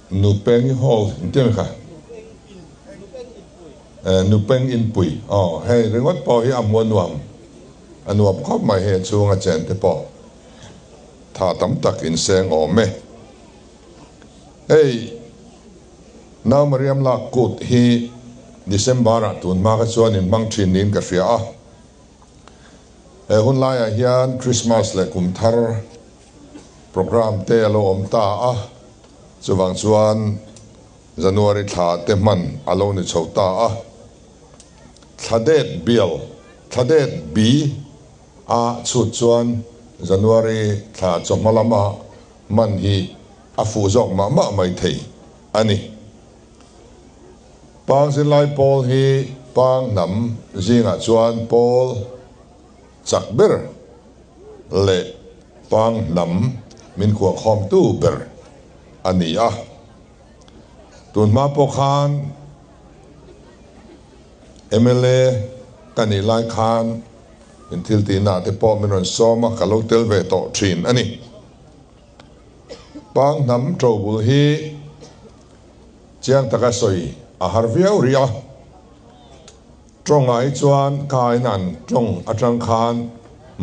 Nupeng hall tiang kha Nupeng in pui hey ringot po hi amwan wam anuap khop mai he chuanga chen te po tha tam tak in seng o me hey now Mariam la kut hi December tun ma ka chuan in mang thin nin ka fia hun lai hian Christmas le kum thar program te alo om ta chuwang chuan January tha te man alo ni chhota thadet bial thadet bi chu chuan January tha chawmalama man hi fu jok ma mai thei ani pang Zirlai Pawl hi pang nam zinga chuan Pawl chakber le pang nam min khuwa khom tu ber ani tun ma po khan MLA kani lai khan in thil ti na te po min ron soma kalo tel ve to thin ani pang nam trobul hi chiang taka soi har viau ria trong ai chuan kai nan trong atang khan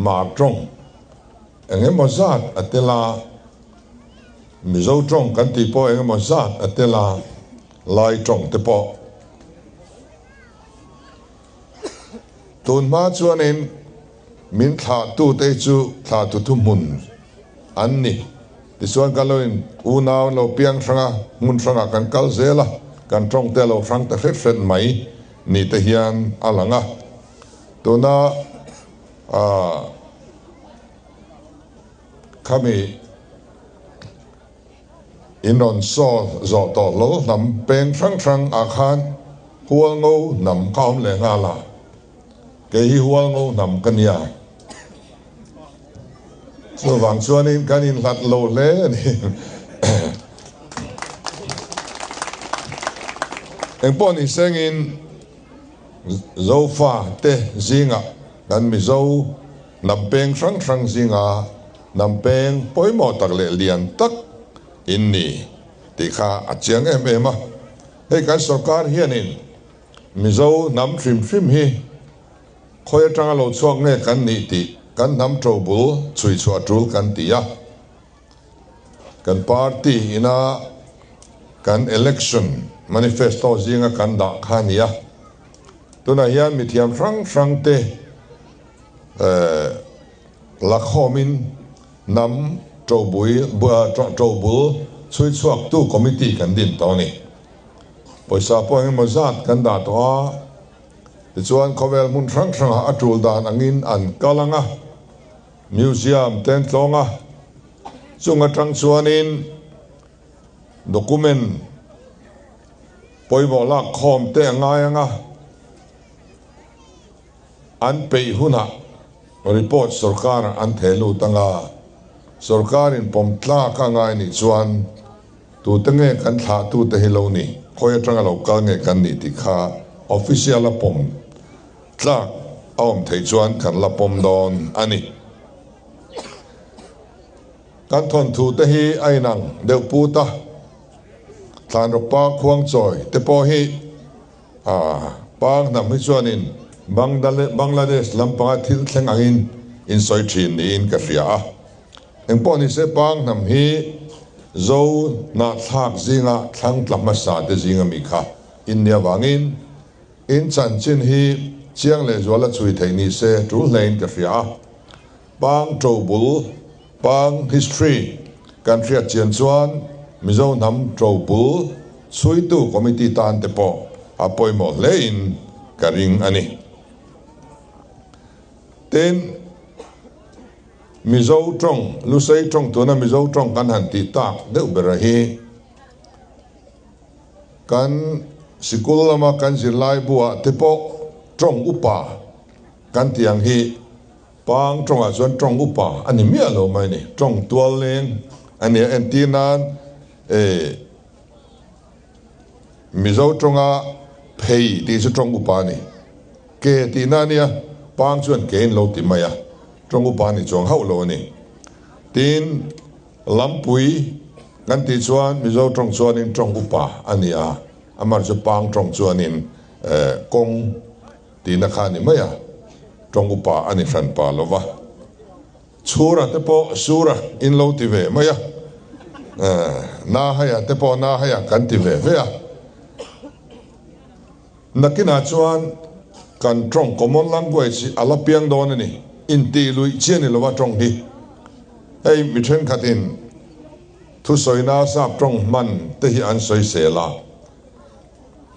ma trong enge mozat atela mizo trong kan ti po enge mozat atela lai trong te po tun ma chuan in min tha tu te chu tha tu thu mun an ni ti chuan kaloin unaw lo piang thanga mun thanga kan kal zela kan trong te lo frang ta fet mai ni te hian alanga tuna kami inon so zo to lo nam peng thang akhan hual ngo nam kaum le ngala ke hi hual ngo nam kania so wang chuan in kan in lat lo le ni engpon in sengin zo fa te zinga kan mi zo nam peng thang zinga nam peng poimo tak le lian tak inni ti kha achiang em hei kan sarkar hianin mizo nam trim hi khoya tanga lo chuak nge kan ni ti kan nam trobul chui chua tul kan ti kan party ina kan election manifesto zinga kan da khania tuna hian mi thiam frang te lakhomin nam trobul chui chuak tu committee kan din to ni poisa po eng mozat kan da to ti chuan khovel mun frang atul dan angin an kalanga museum ten tlonga chunga tang chuanin document poimo la khom te angayanga an pei huna report sarkar an thelu tanga sarkarin pomtla ka ngai ni chuan tu tenge kan thla tu te hilo ni khoya tanga lo ka nge kan ni ti kha official la pom tla awm thei chuan kan la pom don ani kan thon thu te hi ainang deu puta tlan ro pa khuang choi te po hi pang nam hi chuanin Bangladesh lampanga thil thleng angin in soi thin ni in ka ria engpon ni se pang nam hi zo na thak zinga thlang tlama sa te zinga mi kha india wangin in chan chin hi chiang le zwala chui thei ni se tu lein ka ria pang trobul pang history country chian chuan mizo nam trobul chui tu committee tan te po apoimo lein ka ring ani ten mizo trong lusei trong tuna mizo trong kan han ti tak deuh berahi kan sikul lama kan Zirlai bua tepo trong upa kan tiang hi pang trong a chuan trong upa ani mi alo mai ni trong tual leng ani antinan mizo tronga phei ti chu trong upa ni ke ti na nia pang chuan kein lo ti maya trong upa ni chong hau lo ni tin lampui kan ti chuan mizo tong chuan in tong upa ania amar chu pang tong chuan in kong ti na kha ni maya tong upa ani fran pa lova chura te po sura in lo ti ve maya na haya te po na haya kan ti ve ve a nakina chuan kan tong common language ala piang don ni in ti lui chen ni lova tong hi ei mi then khatin thu soi na sap tong man te hi an soi se la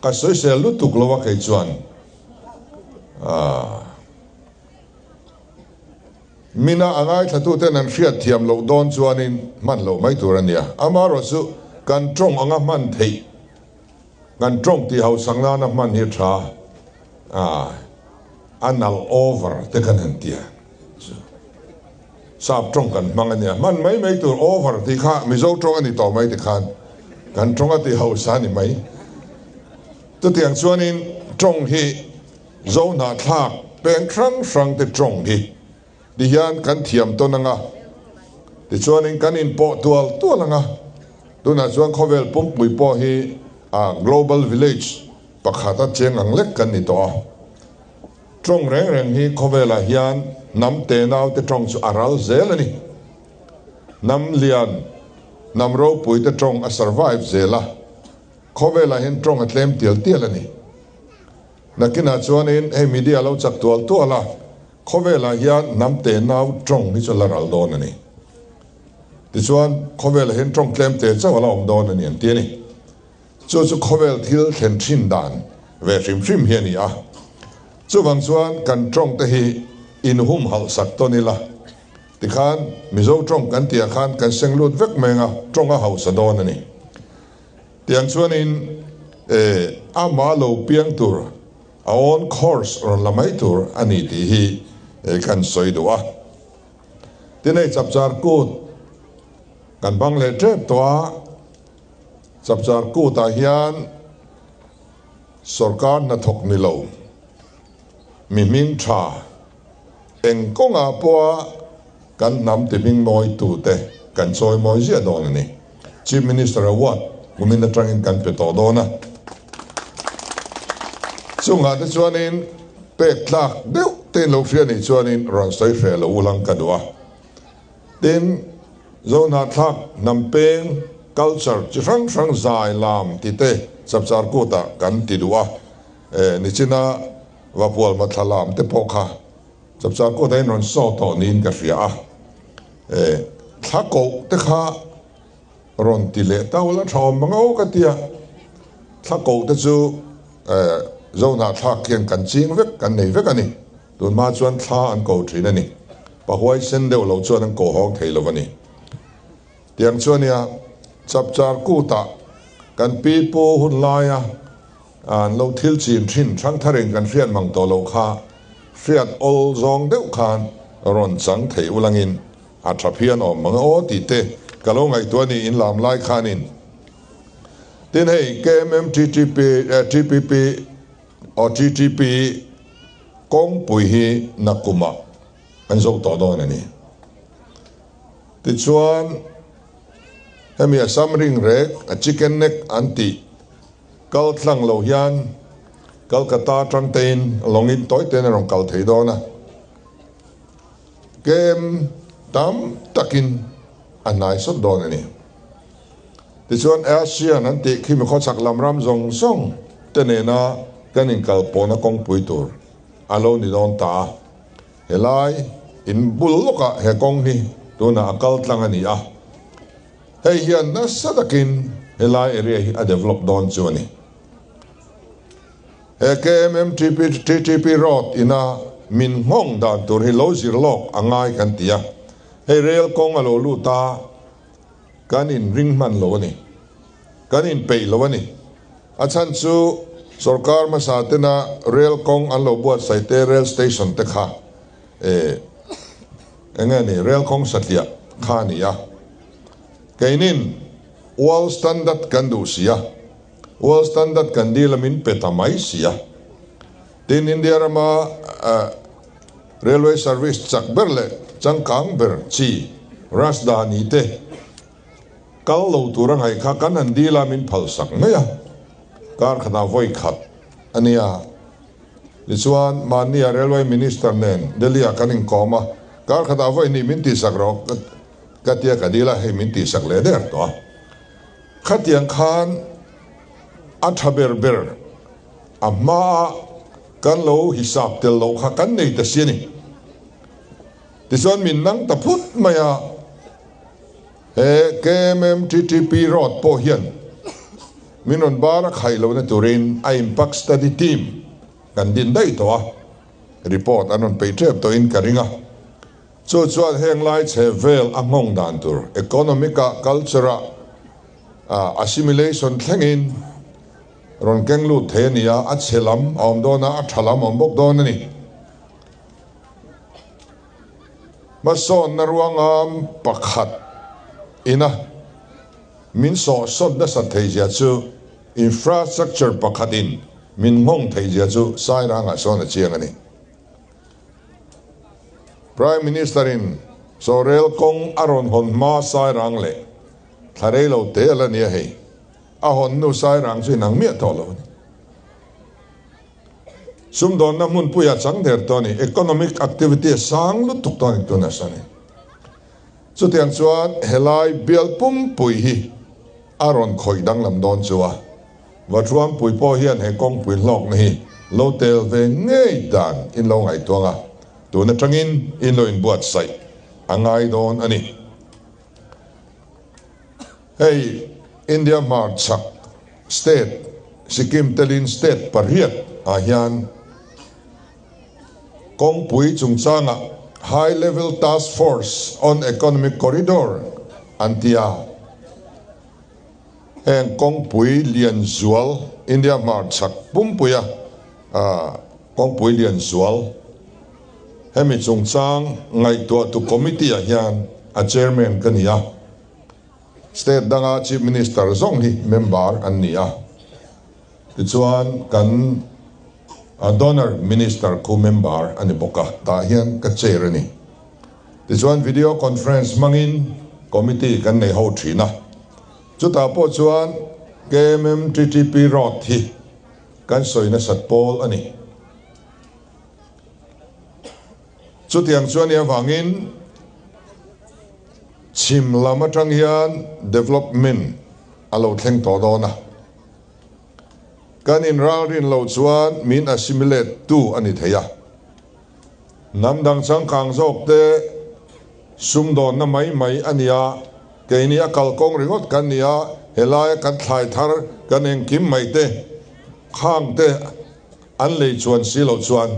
ka soi se lu tuk lova kai chuan mina angai thatu ten an fiat thiam lo don chuan in man lo mai turania amaro su kan tong anga man thei kan tong ti hau sangna na man hi tha anal over te kan hantia sap tong kan mangania man mai tur over ti kha mizo tong ani to mai ti khan kan tong ati hau sa ni mai tu tiang chuan in tong hi zo na thak pen frang te tong hi di hian kan thiam to nanga ti chuan in kan in po tual anga tu na chuan khovel pum pui po hi global village pakhata cheng ang lek kan ni to trong reng hi khovela hian nam te nau te trong chu aral zel ani nam lian nam ro pui te trong a survive zela khovela hin trong atlem tial ani nakina chuan in he media lo chak tuala khovela hian nam te nau trong hi chu laral don ani ti chuan khovela hin trong tlem te chaw la om don ani an ti ni chu khovel thil thlen thin dan ve hrim hian ni a chu wang chuan kan trong te hi in hum hal sak to ni la ti khan mizo trong kan tia khan kan senglut vek menga trong a house don ani tiang chuan in ama lo piang tur a on course or lamai tur ani ti hi kan soi do a tinai chapchar kut kan bang le trep to a chapchar kut a hian sarkar na thok ni lo mi ming tha eng konga po kan nam te ming moi tu te kan choi moi zia don ni chief minister award gumin na trangin kan pe to dona chunga te chuanin pe tlak deuh te lo fia ni chuanin ron soi fe lo ulang kadua tin zona thak nam peng culture chi frang zai lam ti te chapchar ko ta kan ti duwa ni china wapol mathalam te pokha chapchar ko dai non so to nin ka fia thako te kha ron ti le tawla thom mango ka tia thako te chu zona thak kian kan ching vek kan nei vek ani tun ma chuan thla an ko thin ani pa huai sen deuh lo chuan an ko hok thei lo ani tiang chuan ya chapchar ku ta kan pi po hun laia an lo thil chin thin thang tharing kan fian mang to lo kha fiat ol zong deuh khan ron chang thei ulangin a thapian om mang o ti te kalo ngai to ni in lam lai khanin tin hei KMM TPP or TTP kong pui hi nakuma an zo to don ani ti chuan hemi a samring rek a chicken neck anti kal thlang lo hian Kolkata trangtein longin toy ten rong kal thei dona kem tam takin anai sot don ani ti chuan Asia nan ti khim kho chak lam ram zong song tenena kanin kal pona kong pui tur alo ni don ta helai in buloka he kong ni tuna akal tlang ani a hei hian na sadakin helai area hi a develop don chuani KMM TTP road ina min hong dan tur hi lo zirlok angai kan tia hei rail kong alo lu ta kanin ringman lo ni kanin pei lo ni achan chu sarkar ma sa tena rail kong an lo buat saite rail station te kha engani rail kong satia kha ni ya kainin wall standard kan du sia wall standard kan dilamin petamai sia tin India rama railway service chakberle changkang ber chi Rajdhani te kal lo turang hai kha kan an dila min phal sak ngaya kar khana voi khat ania lichuan mania railway minister nen Delhi kaning koma kar khata voi ni min ti sak ro katia kadila he min ti sak le der to khatiang khan athaber ber amma kan lo hisab tel lo kha kan nei ta siani tison min nang ta phut maya he KMMTTP road po hian minon bara khailo na turin a impact study team kan din dai to report anon pay trip to in karinga chu chuan heng lai che vel angong dan tur economic culture assimilation thlengin ron kenglu thenia a chelam om dona a thalam om bok don ni mason naruangam pakhat ina min so son da sa theja chu infrastructure pakhatin min ngong theja chu sai ranga son a chiang ani Prime Minister in Sorel Kong Aron Hon Ma Sai Rang Le Thare lo te la nia hei a hon nu sai rang chui nang mia to lo sum don na mun puya chang der to ni economic activity sang lu tuk to ni to na sani chu tiang chuan helai bial pum pui hi Aron khoi dang lam don chuwa wa thuam pui po hian he kong pui lok ni lo tel ve ngei dan in lo ngai to nga tu na tangin in lo in buat sai angai don ani hey India marchak state Sikkim telin state pariat ahian kong pui chung changa high level task force on economic corridor antia en kong pui lian zual India marchak pumpuya kong pui lian zual hemi chung chang ngai tu committee ahian a chairman kania state danga chief minister zong hi member ania tichuan kan donor minister ko member ani boka ta hian ka chair ani tichuan video conference mangin committee kan nei ho thina chuta po chuan KMMTTP road hi kan soina sat pol ani chutiang chuan ya wangin chim lama tang hian development alo thleng to do na kan in rin lo chuan min assimilate tu ani theya namdang chang kang jok te sum don na mai ania keini akal kong ringot kan nia helai kan thlai thar kan eng kim mai te khang te an lei chuan si lo chuan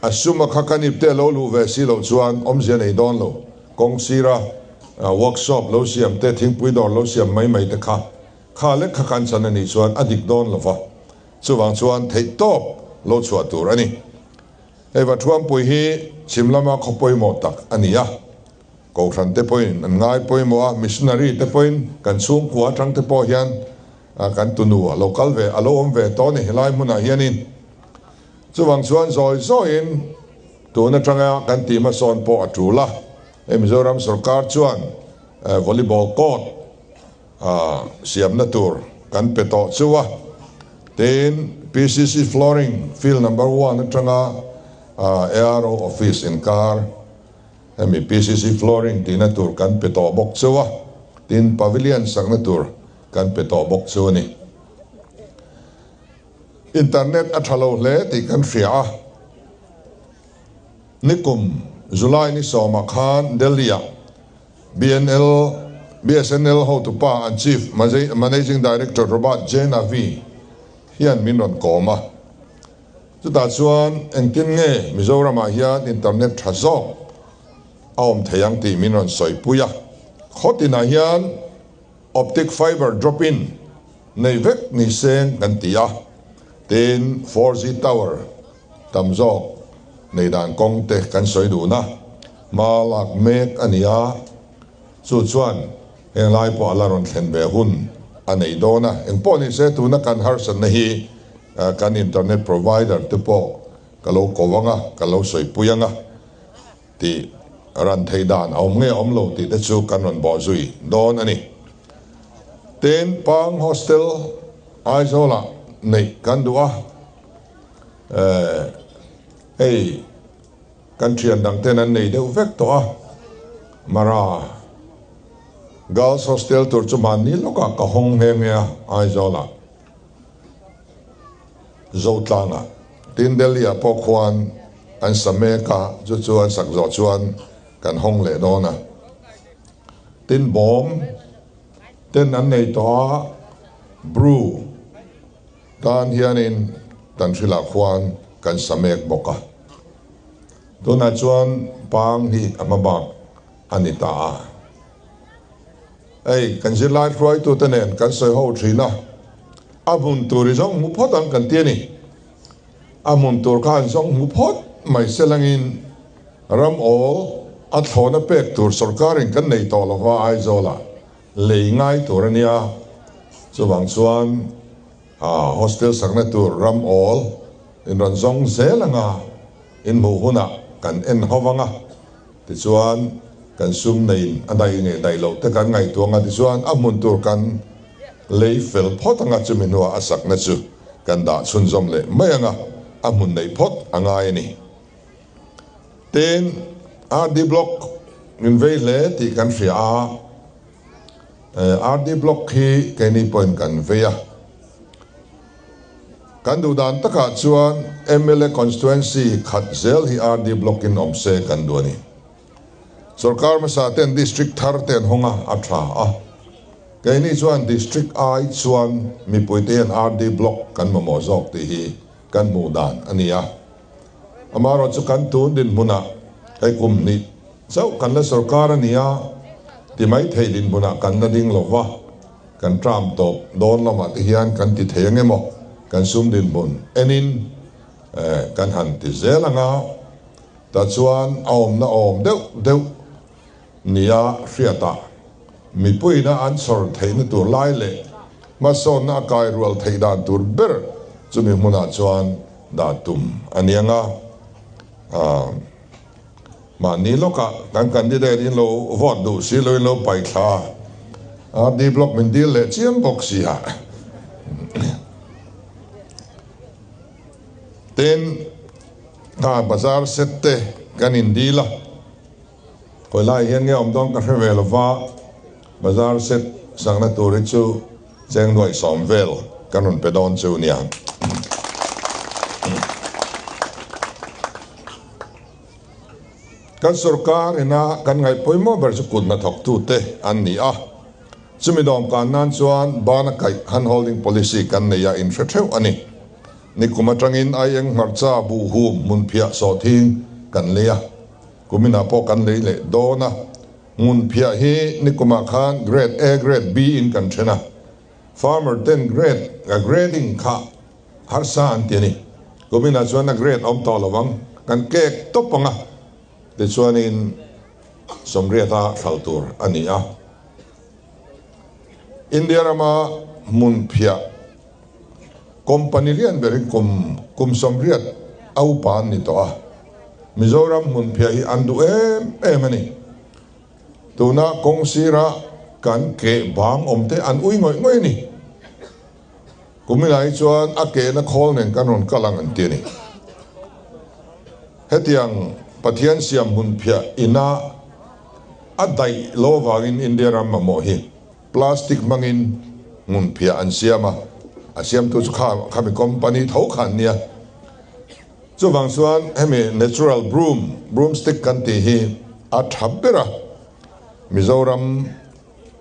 asuma khakanip te lo lu ve si lo chuan om zia nei don lo kong sira workshop lo siam te thing pui dor lo siam mai te kha le kha kan chan ani chuan adik don lova chuwang chuan thei top lo chua tur ani eva thuam pui hi chimlama khopoi mo tak ania ko than te poin an ngai poi mo missionary te poin kan chung kwa tang te po hian kan tunu local ve alo om ve to ni helai muna hianin chuwang chuan zoi in tuna tanga kan ti ma son po atula Mizoram Sarkar chuan volleyball court siam na tur kan peto chuwa ten PCC flooring field number 1 atanga ARO office in car mi PCC flooring tin na tur kan peto bok chuwa tin pavilion sang na tur kan peto bok chuani internet athalo le ti kan fia nikum Zirlai ni Soma Khan Delhi BSNL ho to pa and chief managing director Robert Jenavi hian minon koma chu ta chuan engtin nge Mizoram hian internet thazok aom theyang ti minon soi puya khotina hian optic fiber drop in nei vek ni seng kan tia ten 4G tower tamzok nei dan kong te kan soi du na malak mek ania chu chuan heng lai po alaron thlen be hun anei do na eng po ni se tu na kan har san na hi kan internet provider te po kalo kowanga kalo soi puyanga ti ran thei dan om nge om lo ti te chu kan ron bo zui don ani ten pang hostel aizola nei kan dua hey kan thian dang ten an nei deuh vek to a mara girls hostel tur chu man ni loka ka hong he nge aizola zotlanga tin delia po khwan an sameka chu chu an sak zo chuan kan hong le dona tin bom ten an nei to brew dan hianin tan thila khwan kan samek boka dona chuan pang hi amabak anita ei kan Zirlai Pawl tu tenen kan soi ho thina amun tourism mu phot ang kan tiani amun tur kan song mu phot mai selangin ram all at thona pek tur sarkarin kan nei to lawa ai zola lei ngai turania chuwang chuan hostel sakna tur ram all in ran zong zelanga in mu huna kan en howanga ti chuan kan sum nei andai nge dai lo te kan ngai tuanga ti chuan amun tur kan lei fel phot anga chuminua asak na chu kan da chun zom le mayanga amun nei phot angai ni ten RD block in veile ti kan fia RD block hi keni point kan veya kan du dan taka chuan MLA constituency khat zel hi RD block in omse kan du ni sarkar ma sa ten district thar ten honga atha keni chuan district ai chuan mi poiten RD block kan mo zok ti hi kan mu dan ania amaro chu kan tun din muna ai kum ni zau kan la sarkar ania ti mai thei din muna kan na ding lowa kan tram top don lama ti hian kan ti thenge mo kan sum din bun enin kan han ti zelanga ta chuan om na om deuh nia fiata mi puina an sor theina tur lai le ma son na kai rual theidan tur ber chumi muna chuan da tum anianga ma ni loka kan candidate in lo vote du si lo pai tha RD block min dil le chiam box ya ten bazar sette kan indila ko lai hian nge om dong ka revelova bazar set sangna turi chu cheng noi somvel kanun pedon chu nia kan sarkar ina kan ngai poimo ber chu kut na thok tu te an ni chumi dom kan nan chuan bana kai han holding policy kan ne ya in theu ani ni kumatangin ayeng harcha bu hu mun phia so thing kan leya kumina po kan le dona mun phia hi ni kuma khan grade A grade B in kan thena farmer 10 grade grading kha har sa an tiani kumina chuan grade om to lawang kan kek topanga de chuan in somriata khaltur ania India rama mun phia company lian berin kum somriat au pan ni to Mizoram mun phia hi andu em ani tuna kongsira kan ke bang omte an ui ngoi ni kumilai chuan ake na khol nen kanon kalang an tiani hetiang pathian siam mun phia ina adai lowangin India ram mo hi plastic mangin mun phia an siama asiam tu kha mi company thau khan nia chu wang chuan hemi natural broomstick kan ti hi a thabbera Mizoram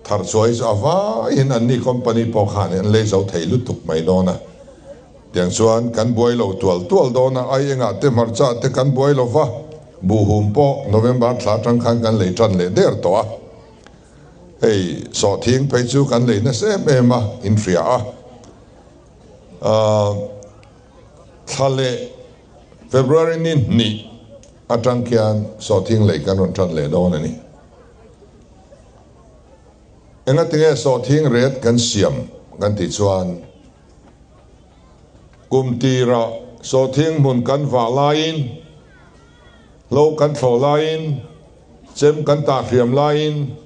thar choice ava in anni company po khan en le zo thei lu tuk mai dona tiang chuan kan buai lo tual dona ai enga te marcha te kan buai lo va bu hum po November thla tang khan kan le tran le der to hey so thing pe chu kan le na se ema in fria thale February ni atangkian so thing le kan ron tran le dona ni enga tinge so thing red kan siam kan ti chuan kum tira so thing mun kan va lain lo kan tho lain chem kan ta riam lain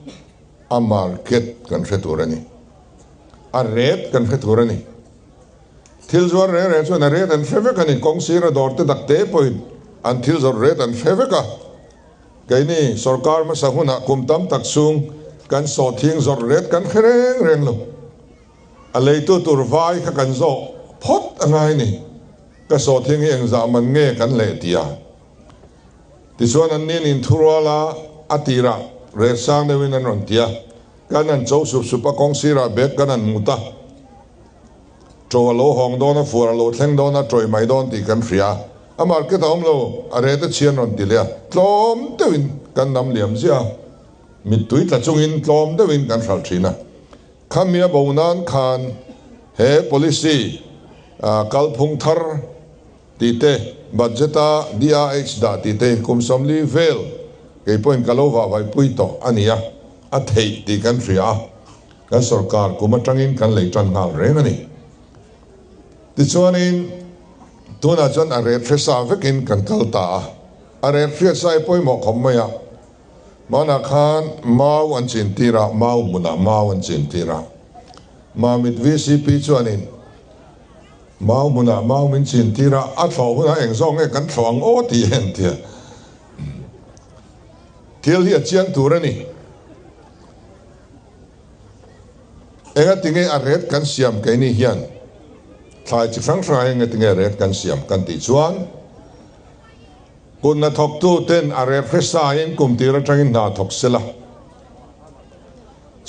a market kan feturani a red kan feturani thil zor re chu na red an feve kan kong sira dor te dak te point an thil zor red an feve ka kaini sarkar ma sahuna kumtam taksung kan so thing zor red kan khreng reng lo a leitu turvai ka kan zo phot angai ni ka so thing eng za man nge kan le tia ti chuan an nin in thurala atira re sang de win an ron tia kan an chau sup supa kong sira bek kan an muta trolo hong dona fura lo thleng dona troi mai don ti kan fria a market om lo a re ta chian ron ti le tlom te win kan nam liam zia mit tui ta chung in tlom te win kan fal thina khamia bonan khan he policy kalphung thar ti te budgeta DRH da ti te kumsomli vel ke point kalova vai puito ania a thei ti kan fria kan sarkar kumatangin kan leitran ngal reng ani ti chuanin tuna chon a red fresa vekin kan kalta a red fresa poi mo khomaya mana khan mau an chin tira mau muna mau an chin tira ma mit VCP chuanin mau muna mau min chin tira a thaw huna eng zong e kan thawng o ti hen tia thil hi a chiang turani enga tinge a red kan siam ke ni hian thai chi frang frang enga tinge red kan siam kan ti chuan kun na thok tu ten a red fresa in kum tira tangin na thok sela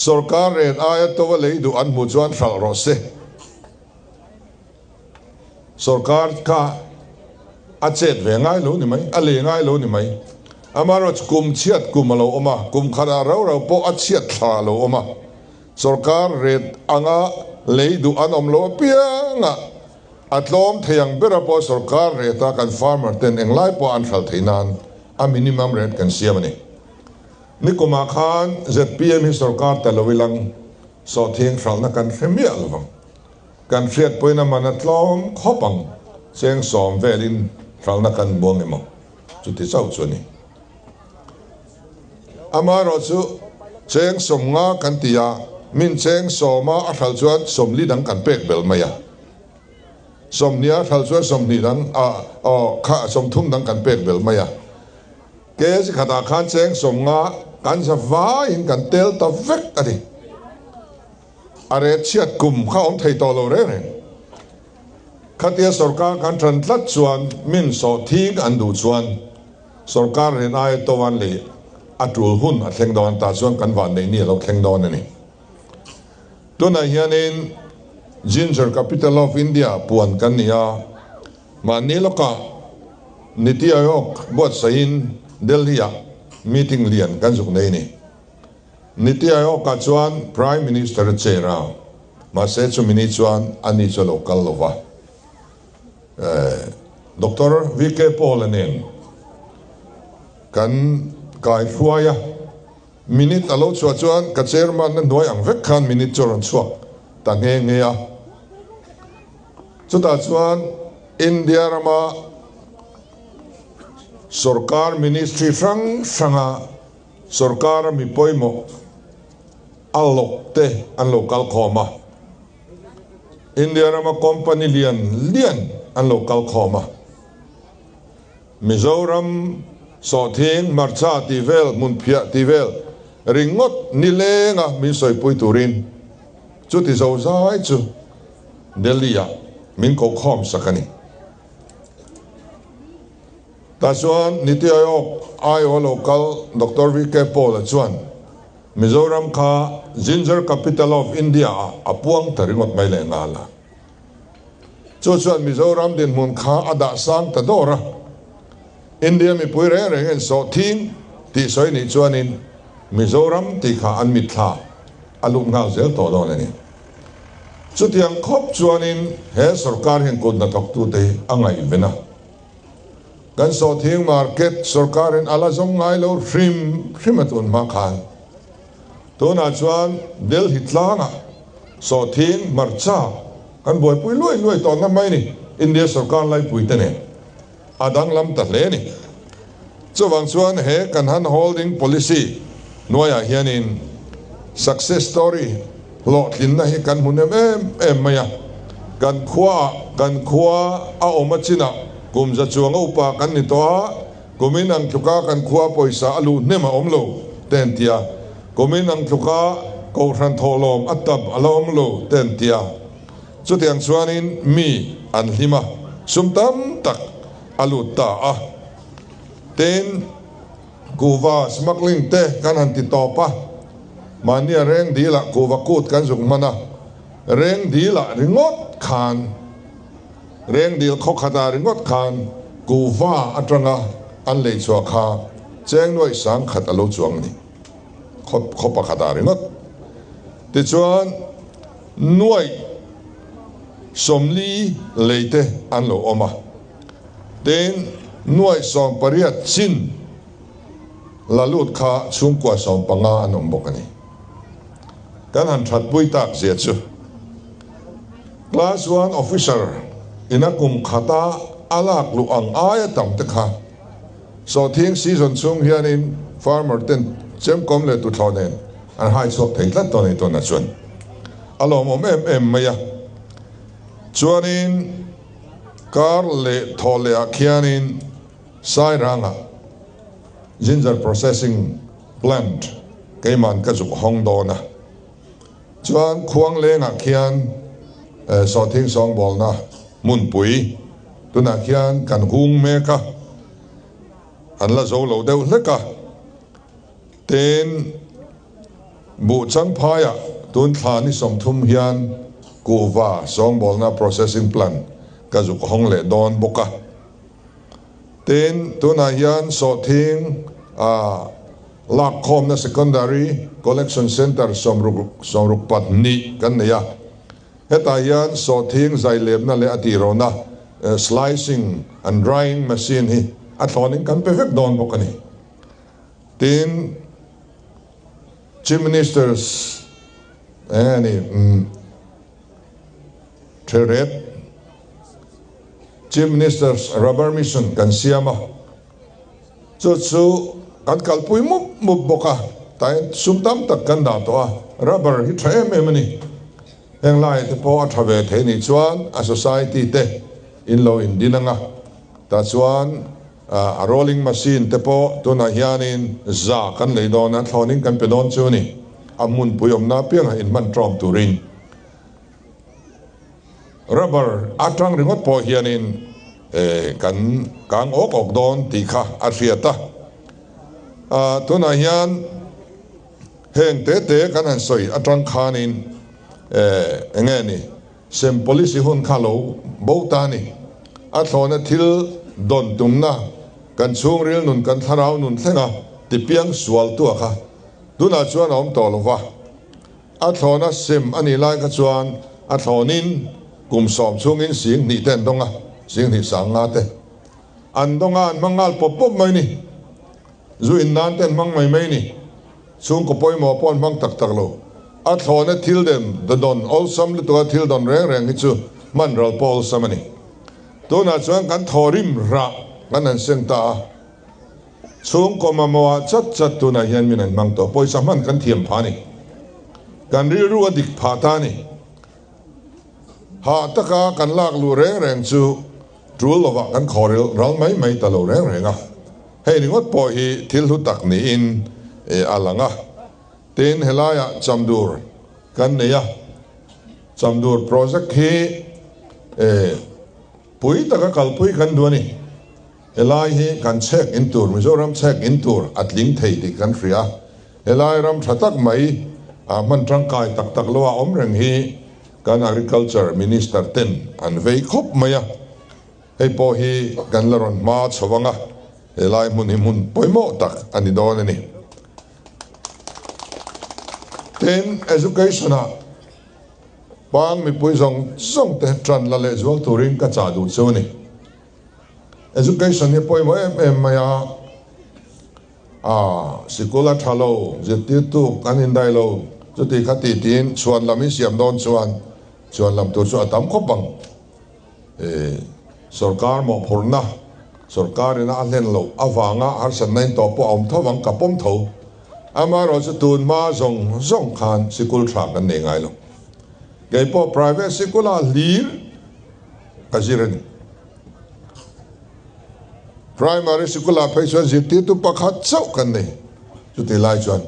sarkar red ayat to le du an mu chuan fal ro se sarkar ka a chet ve ngai lo ni mai a le ngai lo ni mai amaro kum chiat kum lo oma kum khara ro ro po a chiat thla lo oma sarkar red anga leidu anom lo pianga atlom theyang bera po sarkar reta kan farmer ten englai po an thal theinan a minimum rate kan siamani nikoma khan zpm hi sarkar talowilang so thing thalna kan femia lawang kan fiat poina manatlom khopang cheng som velin thalna kan bongemo chuti chau chuni amaro chu cheng somnga kan tia min cheng soma a thal chuan somli dang kan pek bel maya somnia thal chuan somni dang kha som thum dang kan pek bel maya ke si khata khan cheng somnga kan sa va in kan tel ta vek ani are chiat kum kha om thei to lo re khatia sarkar kan tran tlat chuan min so thing an du chuan sarkar ren ai to wan le atul hun a thleng don ta chuan kan van nei ni lo thleng don ani tuna hianin ginger capital of India puan kan nia maniloka niti ayok bot sain Delhi meeting lian kan zuk nei ni niti ayok ka chuan prime minister chera ma se chu mini chuan ani chu local lova Dr. VK Pawl anen kan kai fuaya minute alo chua chuan ka chairman na noi ang vek khan minute choron chuak ta nge nge a chuta chuan India rama sarkar ministry frang franga sarkar mi poimo alok te an local khoma India rama company lian an local khoma Mizoram so thing marcha tivel munphia tivel ringot nilenga min soi pui turin chuti zo zai chu Delhi min ko khom sakani ta chuan niti ayok io local Dr. VK Pawl chuan Mizoram kha ginger capital of India apuang taringot mai le ngala chuan Mizoram din mun kha ada sang ta dora India mi pui re en so thing ti soi ni chuanin Mizoram ti kha an mit tha alum ngau zel to don ani chutiang khop chuanin he sarkar hen kod na thok tu te angai bena kan so thing market sarkar en ala zong ngai lo hrimatun ma khan to na chuan del hitlanga so thing marcha kan boy pui loi to na mai ni India sarkar lai pui te ne adang lam ta le ni chu wang chuan he kan han holding policy noya hianin success story lo thin na hi kan hun em maya kan khua a omachina kumza chuanga upa kan ni to kumin ang thuka kan khua poisa alu nema omlo ten tia kumin ang thuka ko ran tholom atab alom lo ten tia chu tiang chuanin mi an hima sumtam tak alu ta a ten kuwa smuggling te kan han ti topa mania reng dila kuwa kut kan zung mana reng dila ringot khan reng dil khokhata ringot khan kuwa atranga an le chwa kha cheng noi sang khat alo chuang ni khopa khata ringot ti chuan nuai somli leite an lo oma ten nuai som pariat chin lalut kha chungkwa som panga anom bokani kan han that pui tak zia chu class 1 officer inakum khata alak lu ang aya tam te kha so thing season chung hianin farmer ten chem kom le tu thonen an hai chok thei tlat to nei to na chuan alom em maya chuanin kar le thole akhianin sai ranga ginger processing plant keiman ka juk hong do na chuan khuang lenga khian so thing song bol na mun pui tuna khian kan hung me ka an la zo lo deuh hleka ten bu chang phaya tun thani som thum hian kuwa song bol na processing plant ka juk hong le don boka ten tuna hian so thing Lakkhom na secondary collection center somruk patni kan ya heta yan so thing zai lem na le atiro na slicing and drying machine hi athoning kan perfect don bokani tin chief ministers ani theret chief ministers rubber mission kan siama chu kan kalpui mup boka tai sumtam tak kan da to rubber hi thae me mani heng lai te po athave the ni chuan a society te in lo in dinanga ta chuan a rolling machine te po tuna hianin za kan le don a thloning kan pe don chu ni amun puyom na piang in man trom turin rubber atang ringot po hianin kan kang ok don ti kha afiata tuna hian heng te kan han soi atang khanin enge ni sem policy hun khalo bota ni a thlona thil don tumna kan chung ril nun kan tharau nun thenga ti piang sual tu kha tuna chuan om to lova a thlona sem ani lai ka chuan a thlonin kum som chungin sing ni ten donga sing ni sanga te an donga mangal pop mai ni zu in nan ten mang mai ni chung ko poi mo pon mang tak lo a thona thil dem the don all sam le to thil don reng hi chu man ral pol samani to na chuan kan thorim ra kan an seng ta chung ko ma mo chat tu na hian min an mang to poi sam man kan thiam phani kan ri ru adik pha ta ni ha taka kan lak lu reng chu trul lova kan khoril ral mai ta lo reng a hei ni ngot po hi thil hu tak ni in alanga ten helaya chamdur kan neya chamdur project hi pui taka kalpui kan duani helai hi kan check in tur mizoram check in tur atling thei di kan fria helai ram thatak mai man tangkai tak lowa om reng hi kan agriculture minister ten an vei khop maya hei po hi kan laron ma chawanga helai mun poimo tak ani don ani ten education bang mi pui zong te tran la le zual turin ka cha du chuni education ni poimo em maya sikola thalo jeti tu kanin dai lo chuti khati tin chuan lami siam don chuan lam tu chu atam khopang sarkar mo phurna sarkar ina alen lo awanga har san nain to po om thawang kapom tho ama ro chu tun ma zong khan sikul thak kan nei ngai lo gei po private sikul a lir kazirani primary sikul a phaichon ziti tu pakhat chau kan nei chu ti lai chuan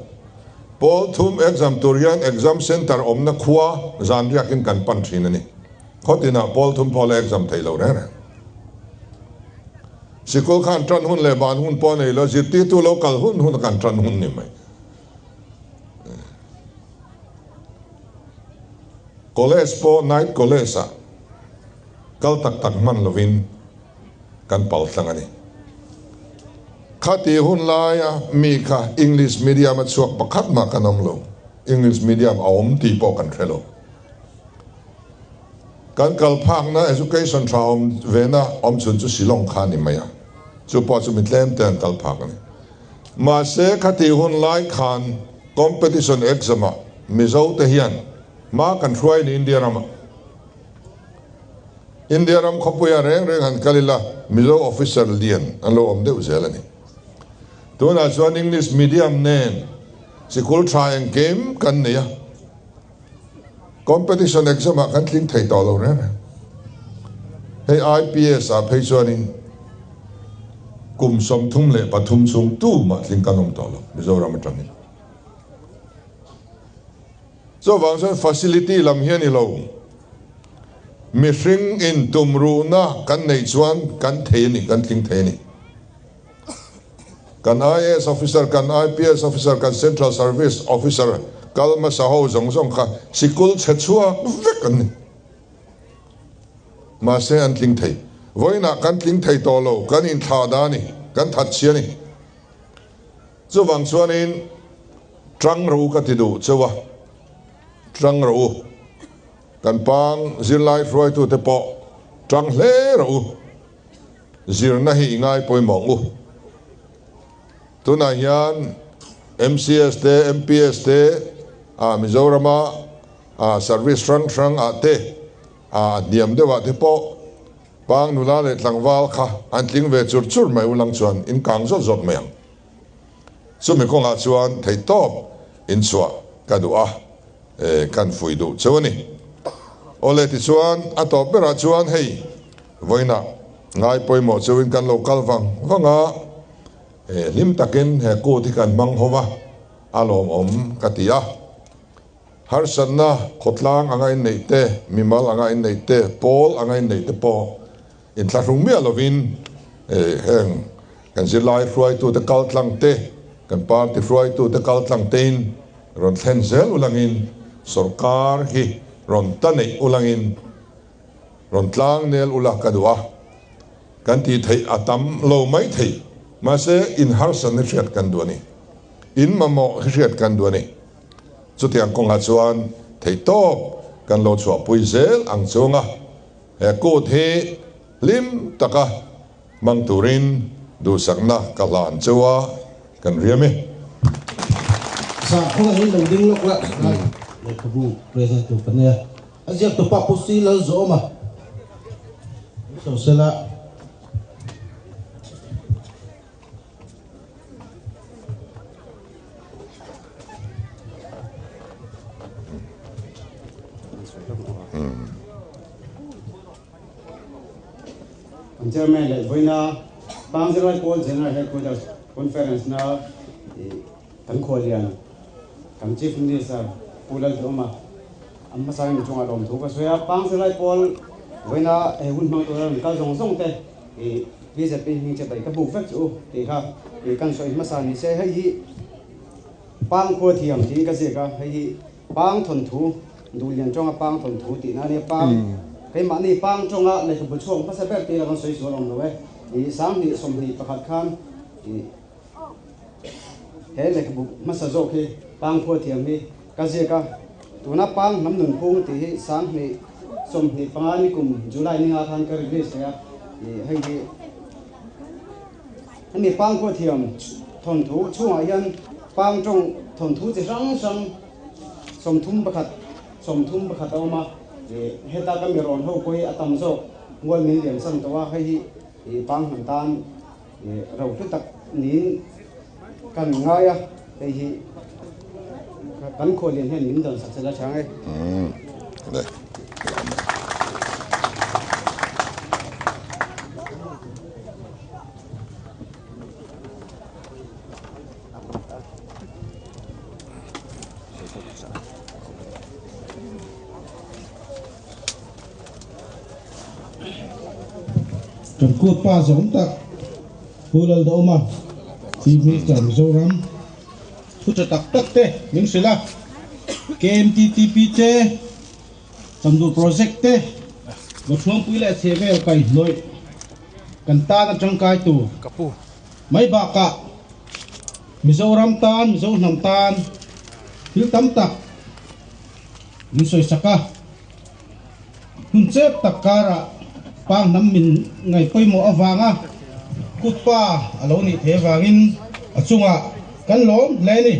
Paul thum exam turian exam center omna khuwa zanriakin kan pan thin ani khotina Paul thum Paul exam thailo re sikul khan tran hun le ban hun po nei lo ziti tu local hun kan tran hun ni mai college po night college a kal tak man lovin kan pal thlangani khati hun laia mi kha English medium at suak pakhat ma kanom lo English medium aom ti po kan thelo kan kal phak na education traum vena om chun chu silong kha ni maya chu po chu mitlem ten kal phak ni ma se khati hun lai khan competition exam mizo te hian ma kan thruai ni India ram khopuya reng han kalila mizo officer lian alo om de uzelani tuna chuan English medium nen sikul try and game kan nia competition exam kan tling thei to lo re hey IPS a phei chuanin kum som thum le pathum sum tu ma tling kanom to lo mizoram atangin so wangson facility lam hian i lo mishing in tumru na kan nei chuan kan thei ni kan tling thei ni kan IAS officer kan IPS officer kan central service officer kalma saho zong kha sikul chhechua vekan ma se an tling thei voina kan tling thei to lo kan in tha da ni kan that chia ni chu wang chuan in trang ro ka ti du chewa trang ro kan pang zirlai roi tu te po trang hle ro zir na hi ngai poi mong u tuna hian MCS te MPS te Mizorama service strang a te niam dewa te po pang nula le tlangwal kha an tling ve chur mai ulang chuan in kang zot mayang so me kong a chuan thei top in chua ka du a kan fui du chawani ole ti chuan a top bera chuan hei voina ngai poimo chawin kan local wanga lim takin he ko ti kan mang hova alom om katia har sanna khotlang angai nei te mimal angai nei te Paul angai nei te po in tlarung mi alovin heng kan Zirlai fruai tu te kaltlang te kan party fruai tu te kaltlang tein ron thenzel ulangin sarkar hi ron tanei ulangin ron tlang nel ulak kadua kan ti thei atam lo mai thei ma se in har san riat kan duani in mamo riat kan duani chu tiang kong ha chuan thei top kan lo chua puizel ang chunga he ko the lim taka mang turin du sakna kalan chuwa kan riame sa khong ni lo ding lok la le ku present tu pania azia to pa pusi la zoma so sela Chairman le voina pang Zirlai Pawl general headquarters conference na kan kholian kan chief minister Lalduhawma amma sang chunga dom thu ka soya pang Zirlai Pawl voina hun mang to ran ka zong te BJP ni che bai ka bu fek chu te kha kan soi masa ni se hei pang ko thiam ti ka se ka hei pang thon thu du lian chonga pang thon thu ti na ne pang cái mà này pang trong á này cũng chuông phát sẽ tiền là con sấy số lòng rồi thì sáng thì xong thì bạc khan thì thế này cũng mất sao rồi khi pang phô thiềm đi cái gì cả tụi nó pang nắm nền phung thì sáng thì xong thì pang anh cùng July này ngã than cái release này thì hay thì anh này pang phô thiềm thôn thú chuông ai ăn pang trong thôn thú thì răng xong thum bạc đâu mà hết ta cái miệng hậu quay atam zo ngol ni lian san tawa hay pang nam tan rau tu tak nin kan ngaya te hi kan kho lian hen nim don sak sala chang ai đây Trần cua pa giống tak Lalduhawma Chief Minister Mizoram thu cho tak tak te ning sila KMTTP te samdu project te lo thong pui le sevel kai loi kan ta na changkai tu kapu mai ba ka Mizoram tan Mizoram tan hil tam tak ning soi saka hun chep takara pang nam min ngai poimo awanga kutpa alo ni the wangin achunga kan lom le ni